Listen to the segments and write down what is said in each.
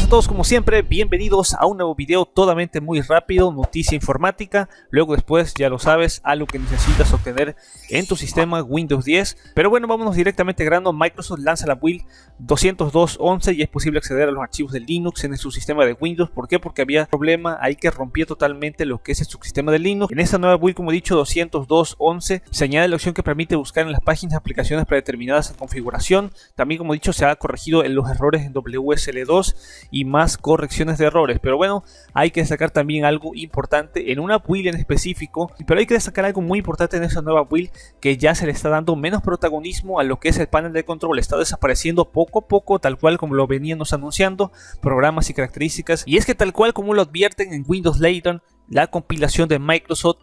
a todos como siempre, bienvenidos a un nuevo video totalmente muy rápido, noticia informática. Luego después, ya lo sabes, algo que necesitas obtener en tu sistema Windows 10. Pero bueno, vámonos directamente al grano. Microsoft lanza la build 202.11 y es posible acceder a los archivos de Linux en su sistema de Windows. ¿Por qué? Porque había problema ahí que rompía totalmente lo que es el subsistema de Linux. En esta nueva build, como he dicho, 202.11, se añade la opción que permite buscar en las páginas de aplicaciones predeterminadas en configuración. También, como he dicho, se ha corregido los errores en WSL2 y más correcciones de errores. Pero bueno, hay que destacar también algo importante en una build en específico, pero hay que destacar algo muy importante en esa nueva build, que ya se le está dando menos protagonismo a lo que es el panel de control. Está desapareciendo poco a poco, tal cual como lo veníamos anunciando, programas y características. Y es que tal cual como lo advierten en Windows Layton, la compilación de Microsoft,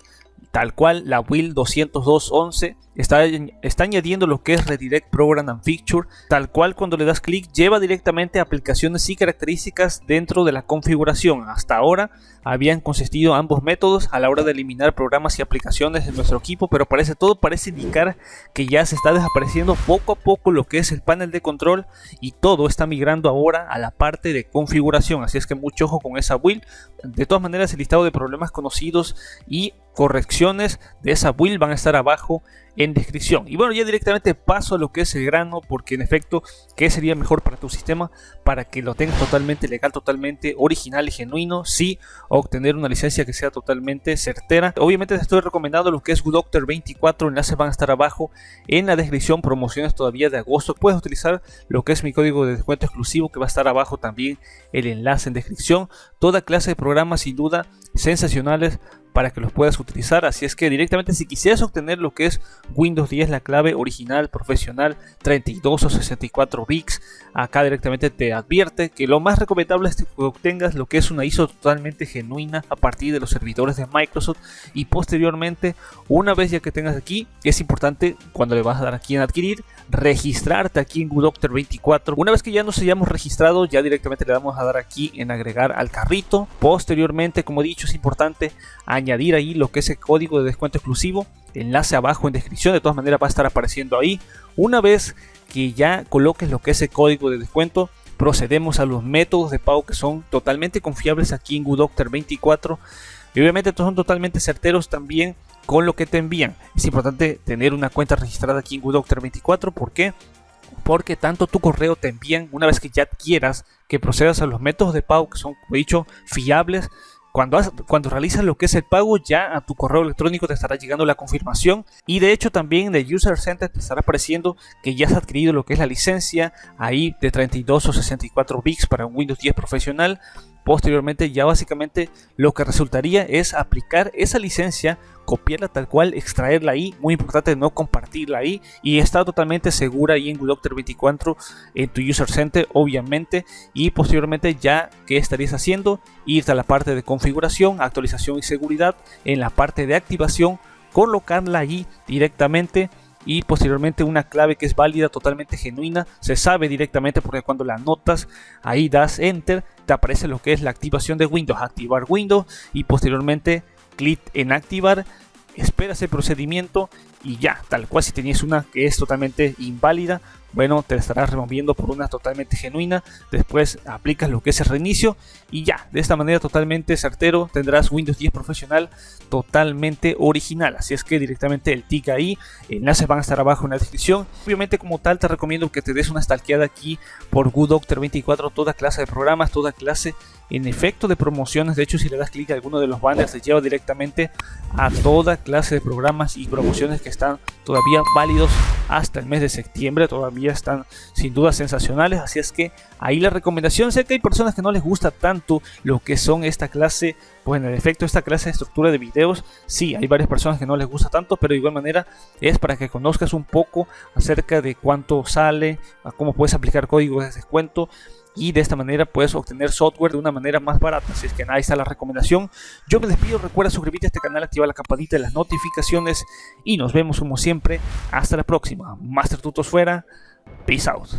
tal cual la build 202.11 está añadiendo lo que es Redirect Program and Feature, tal cual cuando le das clic lleva directamente a aplicaciones y características dentro de la configuración. Hasta ahora habían consistido ambos métodos a la hora de eliminar programas y aplicaciones de nuestro equipo, pero todo parece indicar que ya se está desapareciendo poco a poco lo que es el panel de control y todo está migrando ahora a la parte de configuración. Así es que mucho ojo con esa build. De todas maneras, el listado de problemas conocidos y correcciones de esa build van a estar abajo en descripción. Y bueno, ya directamente paso a lo que es el grano, porque en efecto, ¿qué sería mejor para tu sistema? Para que lo tengas totalmente legal, totalmente original y genuino, sí, obtener una licencia que sea totalmente certera. Obviamente te estoy recomendando lo que es GoodDoctor 24, enlaces van a estar abajo en la descripción, promociones todavía de agosto. Puedes utilizar lo que es mi código de descuento exclusivo, que va a estar abajo también el enlace en descripción. Toda clase de programas sin duda sensacionales para que los puedas utilizar. Así es que directamente, si quisieras obtener lo que es Windows 10, la clave original, profesional, 32 o 64 bits, acá directamente te advierte que lo más recomendable es que obtengas lo que es una ISO totalmente genuina a partir de los servidores de Microsoft. Y posteriormente, una vez ya que tengas aquí, es importante cuando le vas a dar aquí en adquirir, registrarte aquí en GoodDoctor 24. Una vez que ya nos hayamos registrado, ya directamente le vamos a dar aquí en agregar al carrito. Posteriormente, como he dicho, es importante añadir ahí lo que es el código de descuento exclusivo, enlace abajo en descripción, de todas maneras va a estar apareciendo ahí. Una vez que ya coloques lo que es el código de descuento, procedemos a los métodos de pago que son totalmente confiables aquí en GoodDoctor 24 y obviamente son totalmente certeros también con lo que te envían. Es importante tener una cuenta registrada aquí en GoodDoctor 24. ¿Por qué? Porque tanto tu correo te envían, una vez que ya quieras que procedas a los métodos de pago que son, como he dicho, fiables. Cuando realizas lo que es el pago, ya a tu correo electrónico te estará llegando la confirmación, y de hecho también en el User Center te estará apareciendo que ya has adquirido lo que es la licencia ahí de 32 o 64 bits para un Windows 10 profesional. Posteriormente ya básicamente lo que resultaría es aplicar esa licencia, copiarla tal cual, extraerla ahí, muy importante no compartirla ahí, y está totalmente segura ahí en GoodDoctor 24 en tu User Center obviamente. Y posteriormente ya que estarías haciendo, irte a la parte de configuración, actualización y seguridad, en la parte de activación, colocarla allí directamente. Y posteriormente una clave que es válida, totalmente genuina, se sabe directamente porque cuando la anotas ahí das enter, te aparece lo que es la activación de Windows, activar Windows, y posteriormente clic en activar, esperas el procedimiento y ya, tal cual. Si tenías una que es totalmente inválida, bueno, te la estarás removiendo por una totalmente genuina. Después aplicas lo que es el reinicio y ya, de esta manera totalmente certero tendrás Windows 10 profesional totalmente original. Así es que directamente el tick ahí, enlaces van a estar abajo en la descripción. Obviamente como tal te recomiendo que te des una stalkeada aquí por GoodDoctor 24, toda clase de programas, toda clase en efecto de promociones. De hecho, si le das clic a alguno de los banners, te lleva directamente a toda clase de programas y promociones que están todavía válidos hasta el mes de septiembre. Todavía están sin duda sensacionales, así es que ahí la recomendación. Sé que hay personas que no les gusta tanto lo que son esta clase, pues en el efecto esta clase de estructura de videos, sí, hay varias personas que no les gusta tanto, pero de igual manera es para que conozcas un poco acerca de cuánto sale, a cómo puedes aplicar códigos de descuento, y de esta manera puedes obtener software de una manera más barata. Así es que ahí está la recomendación. Yo me despido, recuerda suscribirte a este canal, activar la campanita de las notificaciones y nos vemos como siempre hasta la próxima. Master Tutos fuera, peace out.